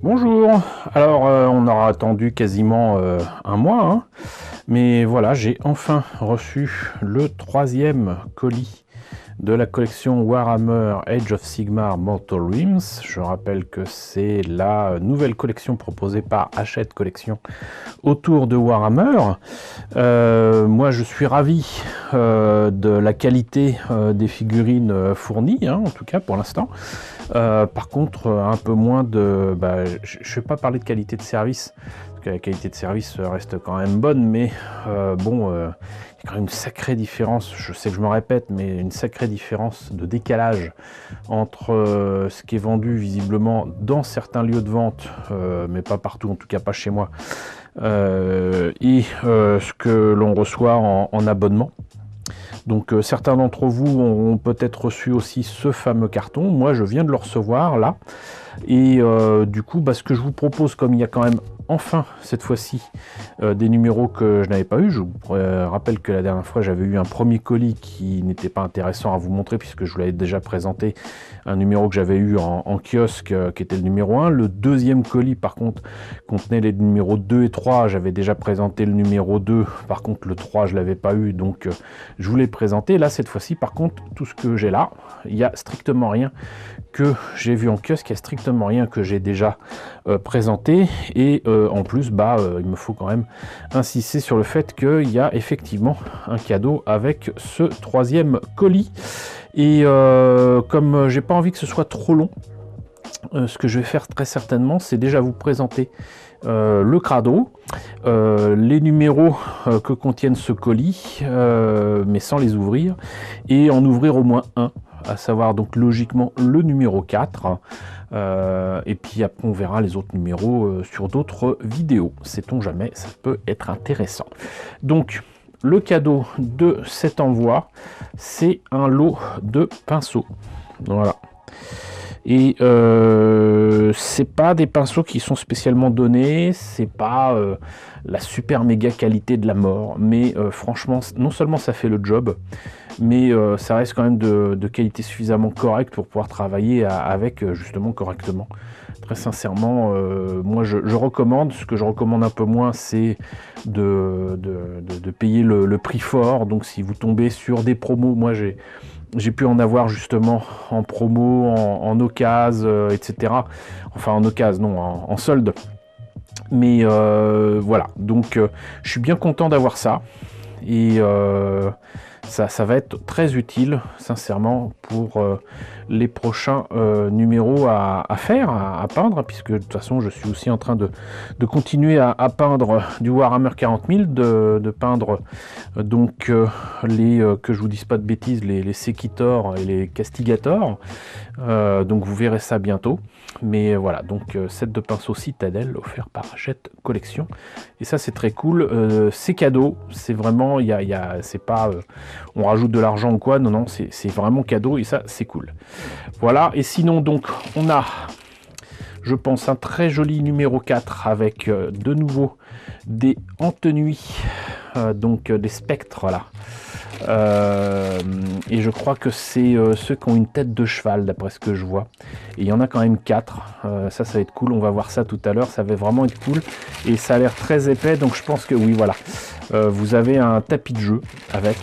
Bonjour, alors on aura attendu quasiment un mois, hein, mais voilà, j'ai enfin reçu le 3e colis de la collection Warhammer Age of Sigmar Mortal Realms. Je rappelle que c'est la nouvelle collection proposée par Hachette Collection autour de Warhammer. Moi je suis ravi de la qualité des figurines fournies, hein, en tout cas pour l'instant. Par contre, un peu moins de... je ne vais pas parler de qualité de service, parce que la qualité de service reste quand même bonne, mais il y a quand même une sacrée différence, je sais que je me répète, mais une sacrée différence de décalage entre ce qui est vendu visiblement dans certains lieux de vente, mais pas partout, en tout cas pas chez moi, et ce que l'on reçoit en abonnement. Donc certains d'entre vous ont peut-être reçu aussi ce fameux carton. Moi, je viens de le recevoir là. Et du coup, ce que je vous propose, comme il y a quand même enfin cette fois-ci des numéros que je n'avais pas eu, je vous rappelle que la dernière fois j'avais eu un premier colis qui n'était pas intéressant à vous montrer puisque je vous l'avais déjà présenté, un numéro que j'avais eu en kiosque qui était le numéro 1. Le deuxième colis par contre contenait les numéros 2 et 3, j'avais déjà présenté le numéro 2, par contre le 3 je l'avais pas eu, donc je vous l'ai présenté. Là cette fois-ci par contre, tout ce que j'ai là, il n'y a strictement rien que j'ai vu en kiosque, il n'y a strictement rien que j'ai déjà présenté, et en plus il me faut quand même insister sur le fait qu'il y a effectivement un cadeau avec ce 3e colis. Et comme j'ai pas envie que ce soit trop long, ce que je vais faire très certainement, c'est déjà vous présenter le crado, les numéros que contiennent ce colis, mais sans les ouvrir, et en ouvrir au moins un, à savoir donc logiquement le numéro 4, et puis après on verra les autres numéros sur d'autres vidéos, sait-on jamais, ça peut être intéressant. Donc le cadeau de cet envoi, c'est un lot de pinceaux, voilà. Et c'est pas des pinceaux qui sont spécialement donnés, c'est pas la super méga qualité de la mort, mais franchement, non seulement ça fait le job, mais ça reste quand même de qualité suffisamment correcte pour pouvoir travailler avec justement correctement. Très sincèrement, moi je recommande. Ce que je recommande un peu moins, c'est de payer le prix fort. Donc si vous tombez sur des promos, moi j'ai pu en avoir justement en promo, en occasion, etc. Enfin en occasion, non, en solde. Mais voilà, donc je suis bien content d'avoir ça. Et ça va être très utile, sincèrement, pour les prochains numéros à faire, à peindre, puisque de toute façon, je suis aussi en train de continuer à peindre du Warhammer 40 000, de peindre donc que je vous dise pas de bêtises, les Sekitor et les Castigator. Donc vous verrez ça bientôt. Mais voilà, donc set de pinceaux Citadel offert par Hachette Collection. Et ça c'est très cool. C'est cadeau, c'est vraiment, c'est pas on rajoute de l'argent ou quoi, non, non, c'est vraiment cadeau et ça c'est cool. Voilà, et sinon donc on a, je pense, un très joli numéro 4 avec de nouveau des entenuis, donc des spectres là. Et je crois que c'est ceux qui ont une tête de cheval d'après ce que je vois, et il y en a quand même 4. Ça va être cool, on va voir ça tout à l'heure, ça va vraiment être cool et ça a l'air très épais, donc je pense que oui, voilà, vous avez un tapis de jeu avec,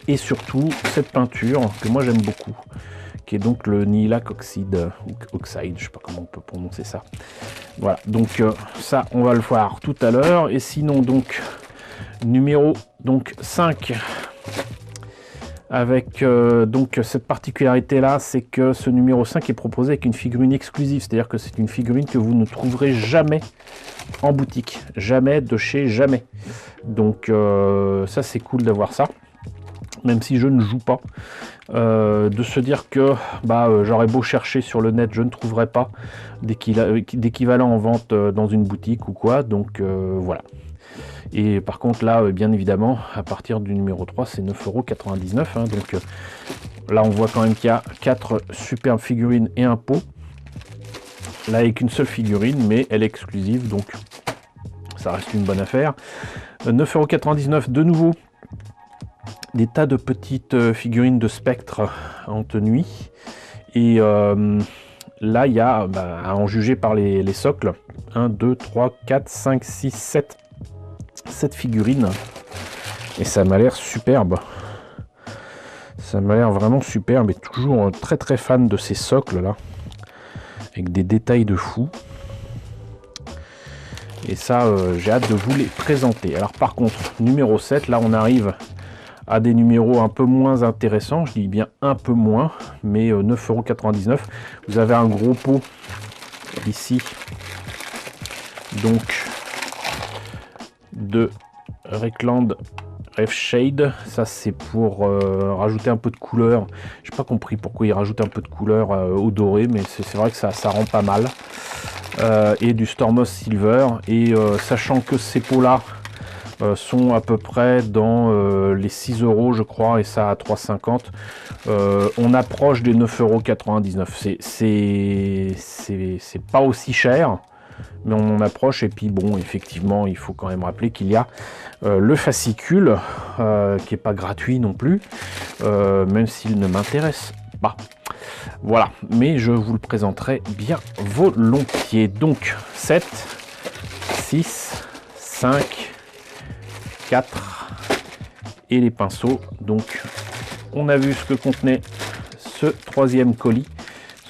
et surtout cette peinture que moi j'aime beaucoup, qui est donc le Nihilakh Oxide, je sais pas comment on peut prononcer ça. Voilà, donc ça on va le voir tout à l'heure. Et sinon donc numéro donc 5, avec donc cette particularité là, c'est que ce numéro 5 est proposé avec une figurine exclusive, c'est-à-dire que c'est une figurine que vous ne trouverez jamais en boutique, jamais de chez jamais. Donc ça c'est cool d'avoir ça, même si je ne joue pas, de se dire que j'aurais beau chercher sur le net, je ne trouverai pas d'équivalent en vente dans une boutique ou quoi, donc voilà. Et par contre là, bien évidemment, à partir du numéro 3, c'est 9,99 €, hein, donc là on voit quand même qu'il y a 4 superbes figurines et un pot. Là avec une seule figurine, mais elle est exclusive, donc ça reste une bonne affaire. 9,99 € de nouveau. Des tas de petites figurines de spectres en tenue. Et là, il y a, à en juger par les socles, 1, 2, 3, 4, 5, 6, 7 figurines. Et ça m'a l'air superbe. Ça m'a l'air vraiment superbe et toujours très très fan de ces socles là. Avec des détails de fou. Et ça, j'ai hâte de vous les présenter. Alors par contre, numéro 7, là on arrive à des numéros un peu moins intéressants. Je dis bien un peu moins, mais 9,99 €. Vous avez un gros pot ici. Donc, de Rekland Shade, ça c'est pour rajouter un peu de couleur. J'ai pas compris pourquoi il rajoute un peu de couleur au doré, mais c'est vrai que ça rend pas mal. Et du Stormos Silver, et sachant que ces pots là sont à peu près dans les 6 € je crois, et ça à 3,50 €, on approche des 9,99 €. C'est pas aussi cher, mais on en approche. Et puis bon, effectivement, il faut quand même rappeler qu'il y a le fascicule qui est pas gratuit non plus, même s'il ne m'intéresse pas. Voilà, mais je vous le présenterai bien volontiers. Donc 7, 6, 5, 4 et les pinceaux. Donc on a vu ce que contenait ce troisième colis.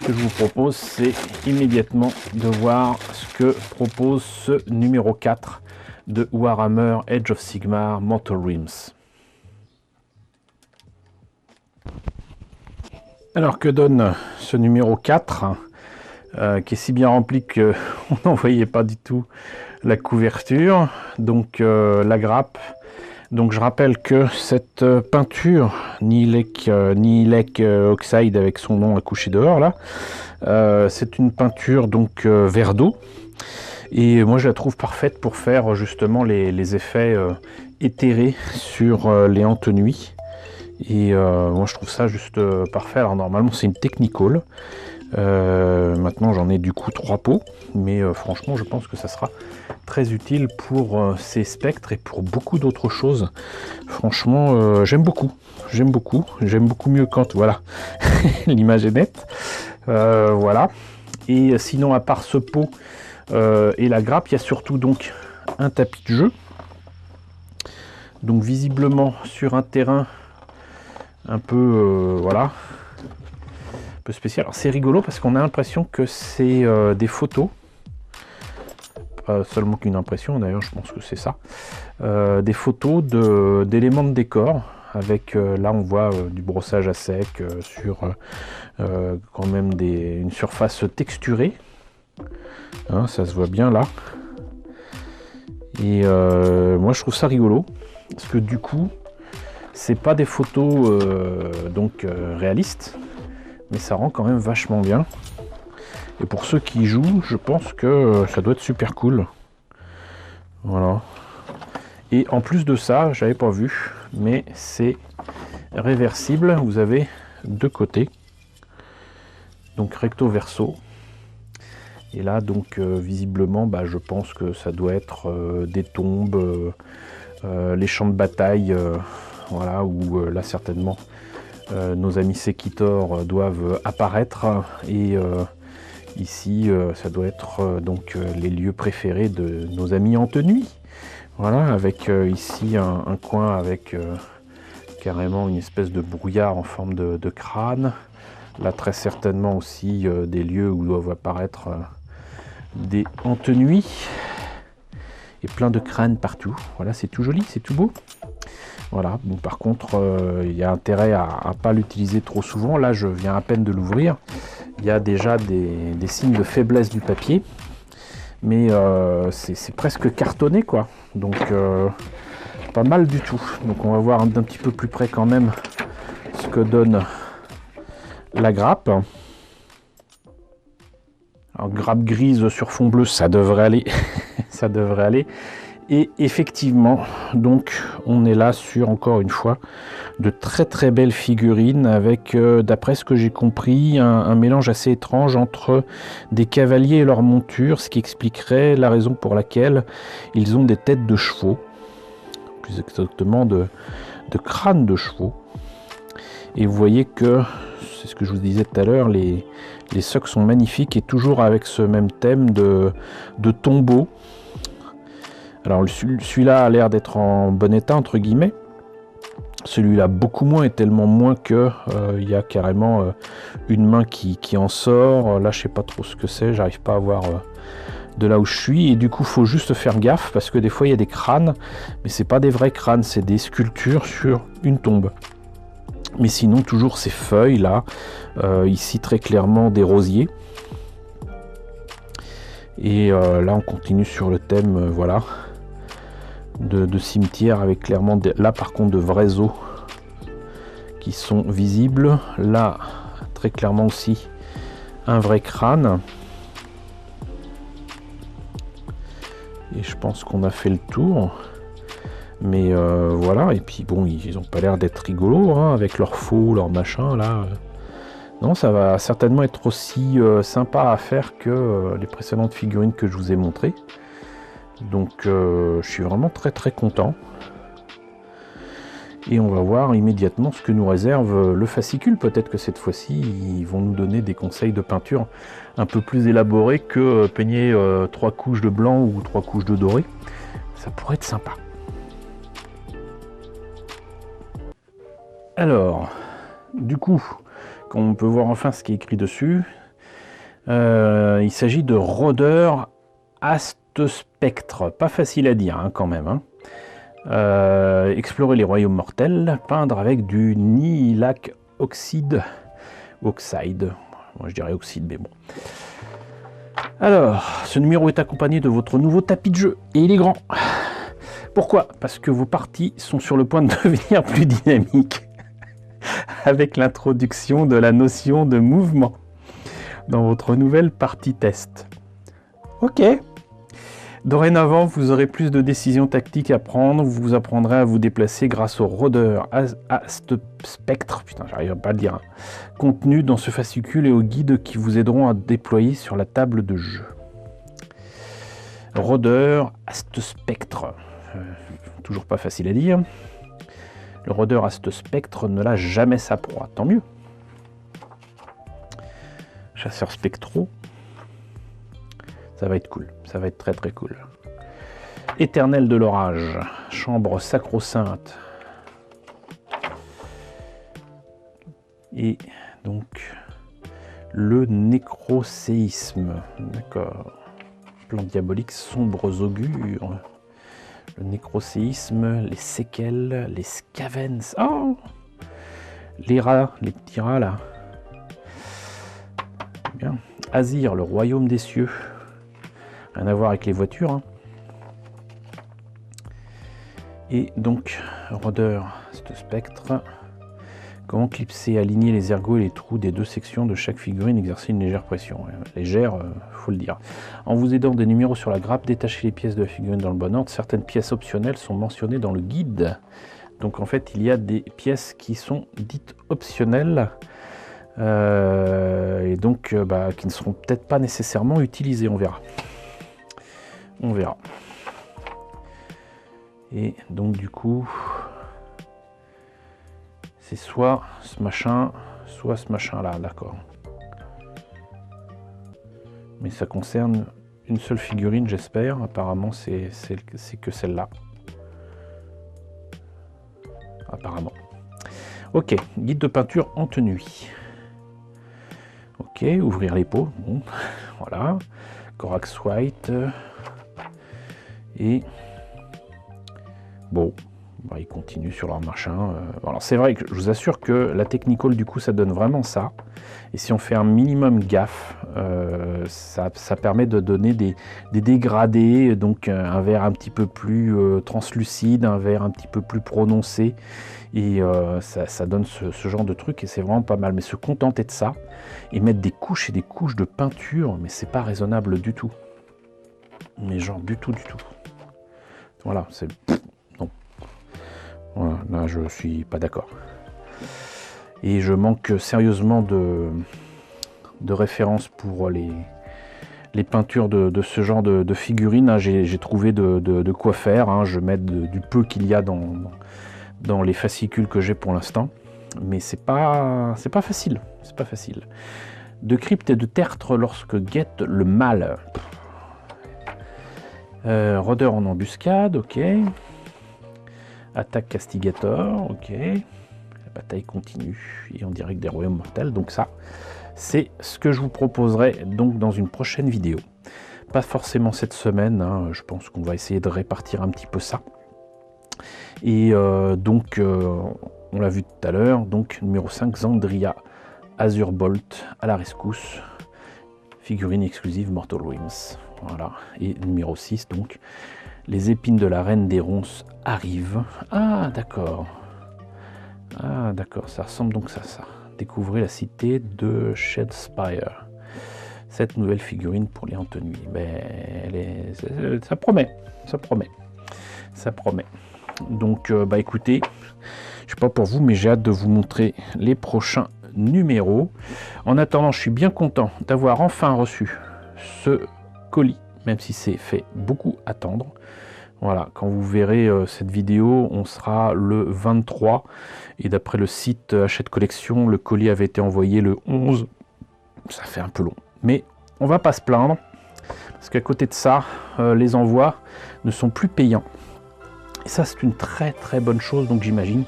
Ce que je vous propose, c'est immédiatement de voir ce que propose ce numéro 4 de Warhammer Age of Sigmar Mortal Realms. Alors que donne ce numéro 4 qui est si bien rempli qu'on n'en voyait pas du tout la couverture, donc la grappe. Donc je rappelle que cette peinture Nihilek Oxide, avec son nom à coucher dehors là, c'est une peinture donc vert d'eau, et moi je la trouve parfaite pour faire justement les effets éthérés sur les Ente Nuit. Et moi je trouve ça juste parfait. Alors normalement c'est une Technical, maintenant j'en ai du coup 3 pots, mais franchement je pense que ça sera très utile pour ces spectres et pour beaucoup d'autres choses. Franchement j'aime beaucoup mieux quand, voilà, l'image est nette. Voilà. Et sinon, à part ce pot et la grappe, il y a surtout donc un tapis de jeu, donc visiblement sur un terrain un peu voilà, un peu spécial. Alors c'est rigolo parce qu'on a l'impression que c'est des photos, pas seulement qu'une impression, d'ailleurs je pense que c'est ça, des photos d'éléments de décor, avec là on voit du brossage à sec sur quand même une surface texturée, hein, ça se voit bien là. Et moi je trouve ça rigolo parce que du coup c'est pas des photos donc réalistes, mais ça rend quand même vachement bien. Et pour ceux qui jouent, je pense que ça doit être super cool. Voilà. Et en plus de ça, j'avais pas vu, mais c'est réversible. Vous avez deux côtés, donc recto verso. Et là donc visiblement, je pense que ça doit être des tombes, les champs de bataille, voilà, où là certainement nos amis Sekitor doivent apparaître. Et ici ça doit être donc les lieux préférés de nos amis Ente Nuit. Voilà, avec ici un coin avec carrément une espèce de brouillard en forme de crâne. Là très certainement aussi des lieux où doivent apparaître des Ente Nuit. Et plein de crânes partout. Voilà, c'est tout joli, c'est tout beau. Voilà, bon, par contre, il y a intérêt à ne pas l'utiliser trop souvent. Là, je viens à peine de l'ouvrir. Il y a déjà des signes de faiblesse du papier. Mais c'est presque cartonné, quoi. Donc, pas mal du tout. Donc, on va voir d'un petit peu plus près quand même ce que donne la grappe. Alors, grappe grise sur fond bleu, ça devrait aller. Ça devrait aller. Et effectivement, donc on est là sur, encore une fois, de très très belles figurines avec, d'après ce que j'ai compris, un mélange assez étrange entre des cavaliers et leur monture, ce qui expliquerait la raison pour laquelle ils ont des têtes de chevaux, plus exactement de crânes de chevaux. Et vous voyez que, c'est ce que je vous disais tout à l'heure, les socks sont magnifiques et toujours avec ce même thème de tombeau. Alors celui-là a l'air d'être en bon état entre guillemets. Celui-là beaucoup moins, et tellement moins que il y a carrément une main qui en sort. Là je sais pas trop ce que c'est, j'arrive pas à voir de là où je suis, et du coup faut juste faire gaffe parce que des fois il y a des crânes, mais c'est pas des vrais crânes, c'est des sculptures sur une tombe. Mais sinon toujours ces feuilles là, ici très clairement des rosiers. Et là on continue sur le thème voilà de cimetière, avec clairement là par contre de vrais os qui sont visibles. Là très clairement aussi un vrai crâne. Et je pense qu'on a fait le tour. Mais voilà, et puis bon, ils ont pas l'air d'être rigolos hein, avec leur faux, leur machin là. Non, ça va certainement être aussi sympa à faire que les précédentes figurines que je vous ai montrées. Donc je suis vraiment très très content. Et on va voir immédiatement ce que nous réserve le fascicule. Peut-être que cette fois-ci, ils vont nous donner des conseils de peinture un peu plus élaborés que peigner 3 couches de blanc ou 3 couches de doré. Ça pourrait être sympa. Alors, du coup, comme on peut voir enfin ce qui est écrit dessus, il s'agit de rôdeur Astespectre. Pas facile à dire hein, quand même. Hein. Explorer les royaumes mortels, peindre avec du Nihilakh oxide. Moi je dirais oxyde, mais bon. Alors, ce numéro est accompagné de votre nouveau tapis de jeu, et il est grand. Pourquoi? Parce que vos parties sont sur le point de devenir plus dynamiques, avec l'introduction de la notion de mouvement dans votre nouvelle partie test. Ok. Dorénavant, vous aurez plus de décisions tactiques à prendre, vous apprendrez à vous déplacer grâce au rôdeur Astespectre, putain j'arrive pas à le dire, hein, contenu dans ce fascicule et aux guides qui vous aideront à déployer sur la table de jeu. Rôdeur Astespectre, toujours pas facile à dire. Le rôdeur Astespectre ne lâche jamais sa proie, tant mieux. Chasseurs spectraux. Ça va être cool, ça va être très très cool. Éternel de l'orage, chambre sacro-sainte. Et donc le nécroséisme, d'accord. Plan diabolique, sombres augures. Le nécroséisme, les séquelles, les scavens. Oh, les rats, les petits rats là. Bien. Azir, le royaume des cieux. Rien à voir avec les voitures. Hein. Et donc, rôdeur, ce spectre. Comment clipser, aligner les ergots et les trous des deux sections de chaque figurine, exercer une légère pression. Légère, faut le dire. En vous aidant des numéros sur la grappe, détachez les pièces de la figurine dans le bon ordre. Certaines pièces optionnelles sont mentionnées dans le guide. Donc en fait, il y a des pièces qui sont dites optionnelles. Et donc qui ne seront peut-être pas nécessairement utilisées, on verra. On verra. Et donc du coup, c'est soit ce machin là, d'accord. Mais ça concerne une seule figurine, j'espère. Apparemment, c'est que celle-là. Apparemment. Ok, guide de peinture en tenue. Ok, ouvrir les pots. Bon, voilà. Corax White. Et bon, bah, ils continuent sur leur machin. Alors c'est vrai que je vous assure que la Technicolor du coup ça donne vraiment ça. Et si on fait un minimum gaffe, ça permet de donner des dégradés, donc un vert un petit peu plus translucide, un vert un petit peu plus prononcé. Et ça donne ce genre de truc et c'est vraiment pas mal. Mais se contenter de ça et mettre des couches et des couches de peinture, mais c'est pas raisonnable du tout. Mais genre du tout. Voilà, c'est... Non. Voilà, là je suis pas d'accord. Et je manque sérieusement de références pour les peintures de ce genre de figurines. Hein. J'ai trouvé de quoi faire. Hein. Je mets du peu qu'il y a dans les fascicules que j'ai pour l'instant. mais c'est pas facile, c'est pas facile. De crypte et de tertre lorsque guette le mal. Rôdeur en embuscade, ok. Attaque castigator, ok. La bataille continue et en direct des royaumes mortels. Donc ça, c'est ce que je vous proposerai donc dans une prochaine vidéo. Pas forcément cette semaine, hein, je pense qu'on va essayer de répartir un petit peu ça. Et donc, on l'a vu tout à l'heure, donc numéro 5, Xandria, Azure Bolt à la rescousse, figurine exclusive Mortal Realms. Voilà, et numéro 6, donc, les épines de la reine des ronces arrivent. Ah, d'accord. Ah, d'accord, ça ressemble donc à ça. Découvrez la cité de Shadespire. Cette nouvelle figurine pour les Anthony. Mais ça promet, ça promet, ça promet. Donc, bah écoutez, je sais pas pour vous, mais j'ai hâte de vous montrer les prochains numéros. En attendant, je suis bien content d'avoir enfin reçu ce colis, même si c'est fait beaucoup attendre. Voilà, quand vous verrez cette vidéo, on sera le 23. Et d'après le site Hachette Collection, le colis avait été envoyé le 11. Ça fait un peu long. Mais on va pas se plaindre. Parce qu'à côté de ça, les envois ne sont plus payants. Et ça, c'est une très très bonne chose. Donc j'imagine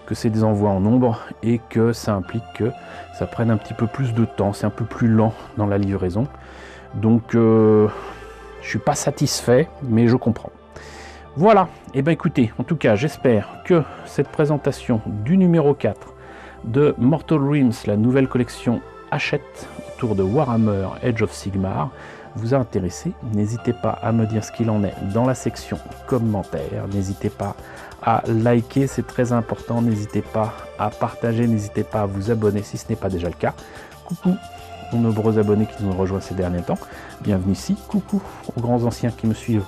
que c'est des envois en nombre et que ça implique que ça prenne un petit peu plus de temps. C'est un peu plus lent dans la livraison. Donc je suis pas satisfait, mais je comprends. Voilà, et bien écoutez, en tout cas, j'espère que cette présentation du numéro 4 de Mortal Realms, la nouvelle collection Hachette autour de Warhammer Age of Sigmar, vous a intéressé. N'hésitez pas à me dire ce qu'il en est dans la section commentaires. N'hésitez pas à liker, c'est très important. N'hésitez pas à partager, n'hésitez pas à vous abonner si ce n'est pas déjà le cas. Coucou aux nombreux abonnés qui nous ont rejoints ces derniers temps. Bienvenue ici. Coucou aux grands anciens qui me suivent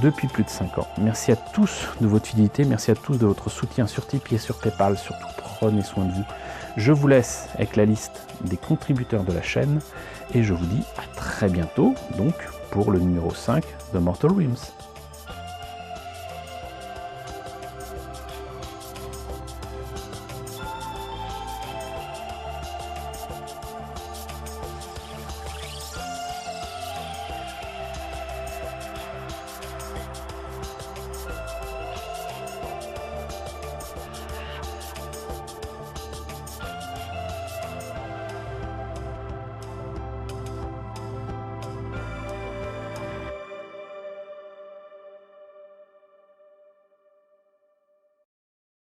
depuis plus de 5 ans. Merci à tous de votre fidélité, merci à tous de votre soutien sur Tipeee et sur Paypal. Surtout, prenez soin de vous. Je vous laisse avec la liste des contributeurs de la chaîne et je vous dis à très bientôt donc pour le numéro 5 de Mortal Realms.